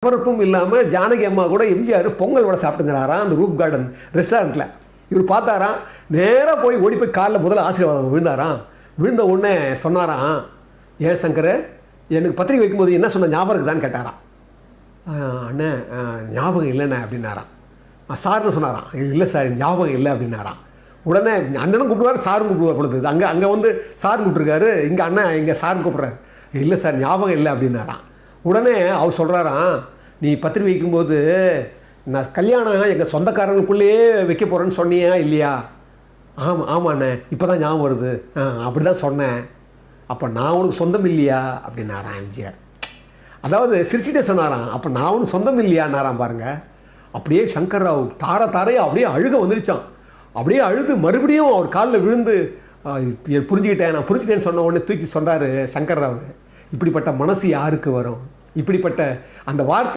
பரபரப்பும் இல்லாமல் ஜானகி அம்மா கூட எம்ஜிஆர் பொங்கல் வடை சாப்பிட்டுங்கிறாராம் அந்த ரூப் கார்டன் ரெஸ்டாரண்ட்டில். இவர் பார்த்தாராம், நேராக போய் ஓடி போய் காலில் முதல்ல ஆசீர்வாதம் விழுந்தாராம். விழுந்த உடனே சொன்னாராம், ஏன் சங்கர் எனக்கு பத்திரிக்கை வைக்கும்போது என்ன சொன்ன ஞாபகம் இருக்குதான்னு கேட்டாராம். அண்ணே ஞாபகம் இல்லைண்ணே அப்படின்னாராம். சார்னு சொன்னாராம். இல்லை சார் ஞாபகம் இல்லை அப்படின்னாராம். உடனே அண்ணனும் கூப்பிடுவார், சாரும் கூப்பிடுவார் பொழுது. அங்கே வந்து சார் கூப்பிட்ருக்காரு, இங்கே அண்ணன் இங்கே சார் கூப்பிட்றாரு. இல்லை சார் ஞாபகம் இல்லை அப்படின்னாராம். உடனே அவர் சொல்கிறாராம், நீ பத்திரிக்கை வைக்கும்போது நான் கல்யாணம் எங்கள் சொந்தக்காரங்களுக்குள்ளேயே வைக்க போகிறேன்னு சொன்னியா இல்லையா? ஆமாண்ணே இப்போ தான் ஞாபகம் வருது. அப்படி தான் சொன்னேன். அப்போ நான் உனக்கு சொந்தம் இல்லையா அப்படின்னாராம் எம்ஜிஆர். அதாவது சிரிச்சுட்டே சொன்னாராம், அப்போ நான் உனக்கு சொந்தம் இல்லையான்னாராம் பாருங்கள். அப்படியே சங்கர் ராவ் தாரையாக அப்படியே அழுக வந்துருச்சான். அப்படியே அழுது மறுபடியும் அவர் காலில் விழுந்து புரிஞ்சுக்கிட்டேன், நான் புரிஞ்சுக்கிட்டேன்னு சொன்ன உடனே தூக்கி சொன்னார் சங்கர் ராவ், இப்படிப்பட்ட மனசு யாருக்கு வரும்? இப்படிப்பட்ட அந்த வார்த்தை